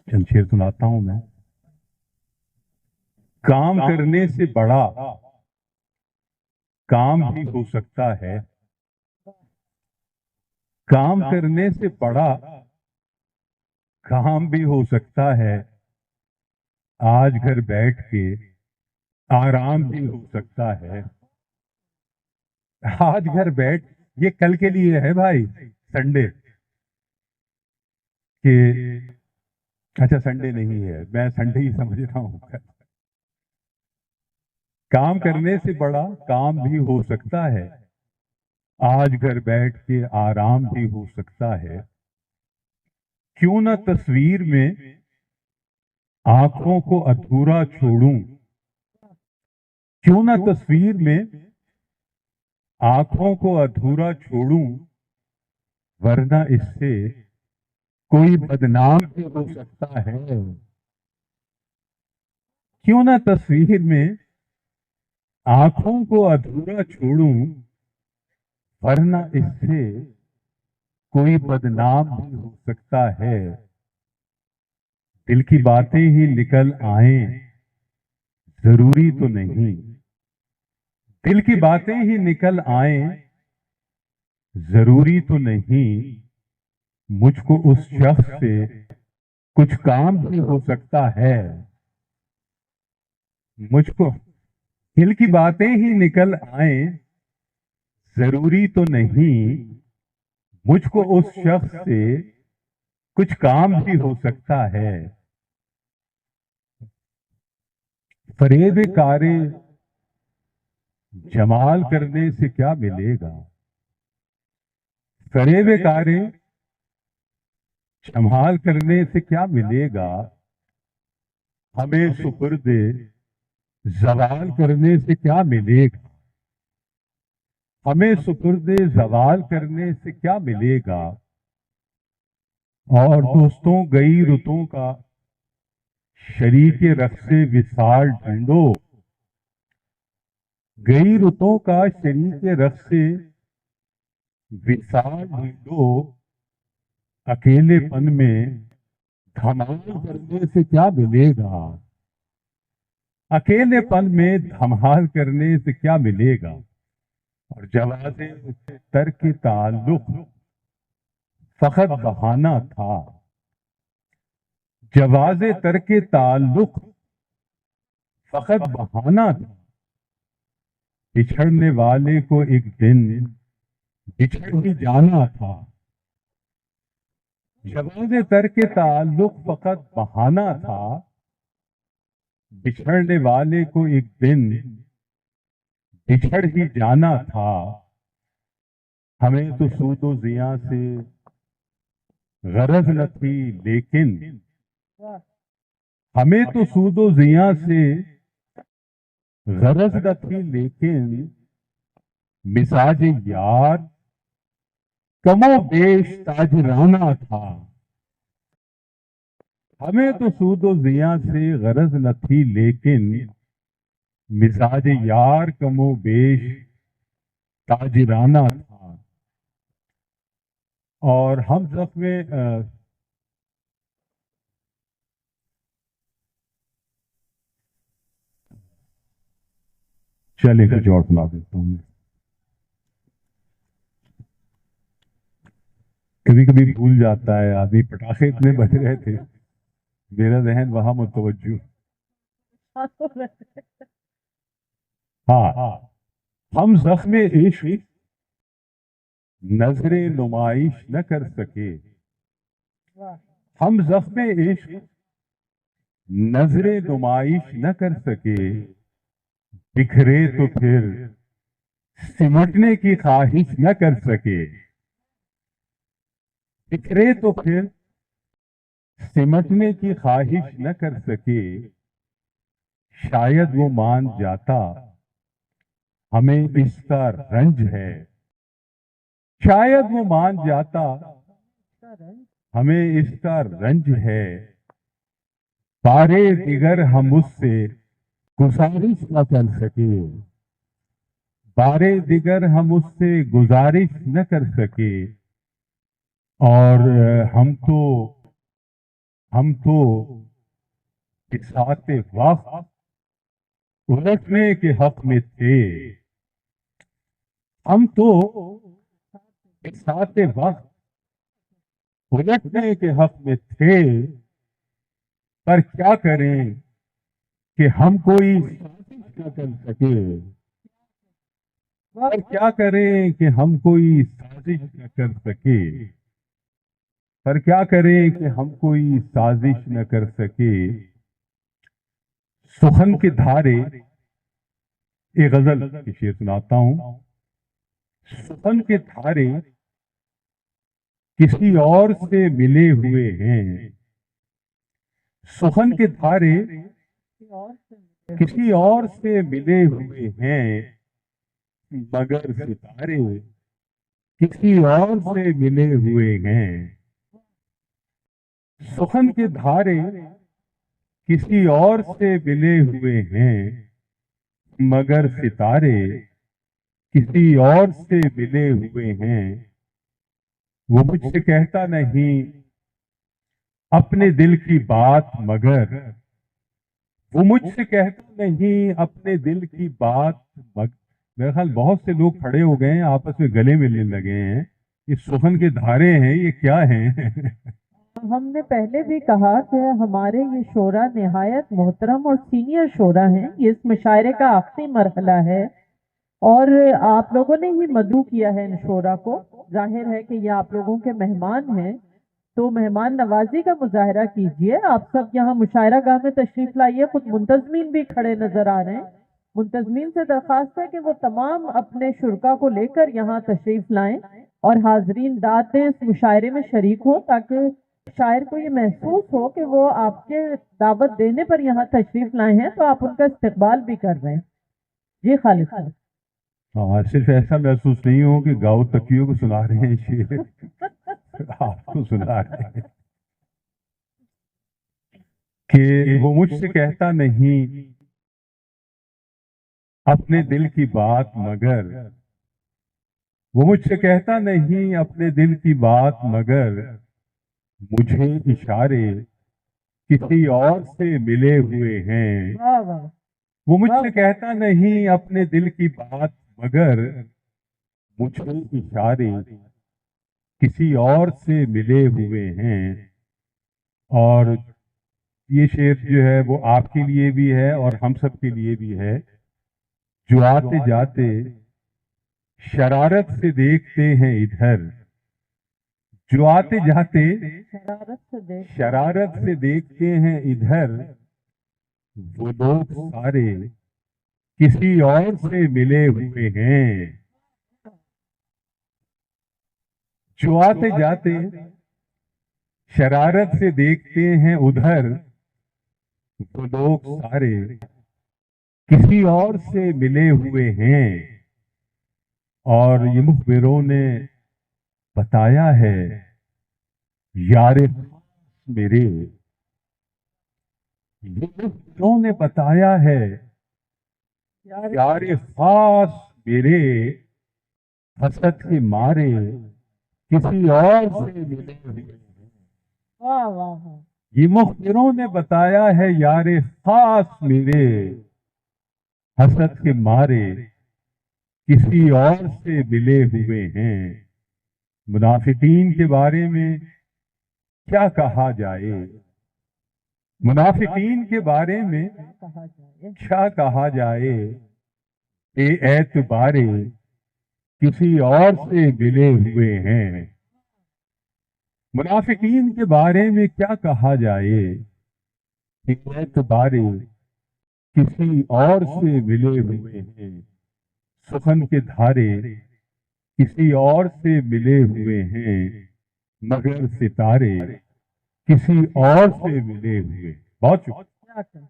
چند شعر سناتا ہوں میں. کام کرنے سے بڑا کام بھی ہو سکتا ہے. کام کرنے سے بڑا کام بھی ہو سکتا ہے. آج گھر بیٹھ کے آرام بھی ہو سکتا ہے. آج گھر بیٹھ یہ کل کے لیے ہے بھائی، سنڈے کہ اچھا سنڈے نہیں ہے، میں سنڈے ہی سمجھ رہا ہوں. کام کرنے سے بڑا کام بھی ہو سکتا ہے. آج گھر بیٹھ کے آرام بھی ہو سکتا ہے. کیوں نہ تصویر میں آنکھوں کو ادھورا چھوڑوں. کیوں نہ تصویر میں آنکھوں کو ادھورا چھوڑوں، ورنہ اس سے کوئی بدنام بھی ہو سکتا ہے. کیوں نہ تصویر میں آنکھوں کو ادھورا چھوڑوں، ورنہ اس سے کوئی بدنام بھی ہو سکتا ہے. دل کی باتیں ہی نکل آئیں ضروری تو نہیں. دل کی باتیں ہی نکل آئیں ضروری تو نہیں. مجھ کو اس شخص سے کچھ کام بھی ہو سکتا ہے. مجھ کو دل کی باتیں ہی نکل آئیں ضروری تو نہیں. مجھ کو اس شخص سے کچھ کام بھی ہو سکتا ہے. فریب کار جمال کرنے سے کیا ملے گا. فریب کار جمال کرنے سے کیا ملے گا. ہمیں سپرد زوال کرنے سے کیا ملے گا. ہمیں سپرد زوال کرنے سے کیا ملے گا. اور دوستوں گئی رتوں کا شریک رقص وصال ڈھونڈو. گئی رتوں کا شریک رقص وصال ڈھونڈو. اکیلے پن میں دھمال کرنے سے کیا ملے گا. اکیلے پن میں دھمال کرنے سے کیا ملے گا. اور جواز ترک تعلق فقط بہانہ تھا. جواز ترک تعلق فقط بہانہ تھا. بچھڑنے والے کو ایک دن بچھڑ ہی جانا تھا. جواز ترک تعلق فقط بہانہ تھا. بچھڑنے والے کو ایک دن بچھڑ ہی جانا تھا. ہمیں تو سود و زیاں سے غرض نہ تھی لیکن ہمیں تو سود و زیاں سے غرض نہ تھی لیکن مزاج یار کم و بیش تاجرانہ تھا. ہمیں تو سود و زیاں سے غرض نہ تھی لیکن مزاج یار کم و بیش تاجرانہ تھا. اور ہم زخم چلے کچھ اور سنا دیتا ہوں. کبھی کبھی بھول جاتا ہے آدمی. پٹاخے اتنے بج رہے تھے میرا ذہن وہاں متوجہ. ہاں، ہم زخم عشق نظر نمائش نہ کر سکے. ہم زخم عشق نظر نمائش نہ کر سکے. بکھرے تو پھر سمٹنے کی خواہش نہ کر سکے. بکھرے تو پھر سمٹنے کی خواہش نہ کر سکے. شاید وہ مان جاتا ہمیں اس کا رنج ہے. شاید وہ مان جاتا ہمیں اس کا رنج ہے. بارے دیگر ہم اس سے گزارش نہ کر سکے. بارے دیگر ہم اس سے گزارش نہ کر سکے. اور ہم تو हम तो इसाते वक्त उलटने के हक में थे। हम तो इसाते वक्त उलटने के हक में थे, पर क्या करें कि हम कोई साजिश न कर सके। पर क्या करें कि हम कोई साजिश न कर सके। पर क्या करें कि हम कोई साजिश न कर सके। सुखन के धारे, एक गजल की शेर सुनाता हूं। सुखन के धारे किसी और से मिले हुए हैं। सुखन के धारे किसी और से मिले हुए हैं, मगर सितारे किसी और से मिले हुए हैं। सुखन के धारे किसी और से मिले हुए हैं, मगर सितारे किसी और से मिले हुए हैं। वो मुझसे कहता नहीं अपने दिल की बात, मगर वो मुझसे कहता नहीं अपने दिल की बात मगर। मेरे ख्याल बहुत से लोग खड़े हो गए हैं, आपस में गले मिलने लगे हैं। ये सुखन के धारे हैं, ये क्या हैं? हमने पहले भी कहा कि हमारे ये शोरा निहायत मोहतरम और सीनियर शोरा हैं। ये इस मुशायरे का आखिरी मरहला है और आप लोगों ने ही मदऊ किया है इन शोरा को। जाहिर है कि ये आप लोगों के मेहमान हैं, तो मेहमान नवाजी का मुजाहरा कीजिए। आप सब यहाँ मुशायरा गाह में तशरीफ लाइए। खुद मुंतजमीन भी खड़े नजर आ रहे हैं। मुंतजमीन से दरख्वास्त है कि वो तमाम अपने शुरका को लेकर यहाँ तशरीफ लाएं और हाजरीन दाद दें, इस मुशायरे में शरीक हो, ताकि शायर को ये महसूस हो कि वो आपके दावत देने पर यहाँ तशरीफ लाए हैं, तो आप उनका इस्तकबाल भी कर रहे हैं। जी खालिद साहब। हाँ, सिर्फ ऐसा महसूस नहीं हो कि गाँव तकियों को सुना रहे हैं शेर, आपको सुना रहे हैं। कि वो मुझसे कहता नहीं अपने दिल की बात, मगर वो मुझसे कहता नहीं अपने दिल की बात, मगर मुझे इशारे किसी और से मिले हुए हैं। वाह वाह। वो मुझसे कहता नहीं अपने दिल की बात, मगर मुझे इशारे किसी और से मिले हुए हैं। और ये शेर जो है वो आपके लिए भी है और हम सब के लिए भी है। जो आते जाते शरारत से देखते हैं इधर, जो आते जाते शरारत से देखते हैं इधर, वो लोग सारे किसी और से मिले हुए हैं। जो आते जाते शरारत से देखते हैं उधर, वो लोग सारे किसी और से मिले हुए हैं। और ये मुखबिरों ने बताया है यारे मेरे, ये मुखबिरों ने बताया है यारे खास मेरे, हसद के मारे किसी और से मिले हुए हैं। वाह वाह वाह। ये मुखबिरों ने बताया है यारे खास मेरे, हसद के मारे किसी और से मिले हुए हैं। मुनाफिकीन के बारे में क्या कहा जाए, मुनाफिकीन के बारे में कहा जाए। क्या कहा जाए। एतबारे किसी और से मिले हुए हैं। मुनाफिकीन के बारे में क्या कहा जाए। एतबारे किसी और से मिले हुए हैं। सुखन के धारे किसी और से मिले हुए हैं, मगर सितारे किसी और से मिले हुए। बहुत शुक्रिया।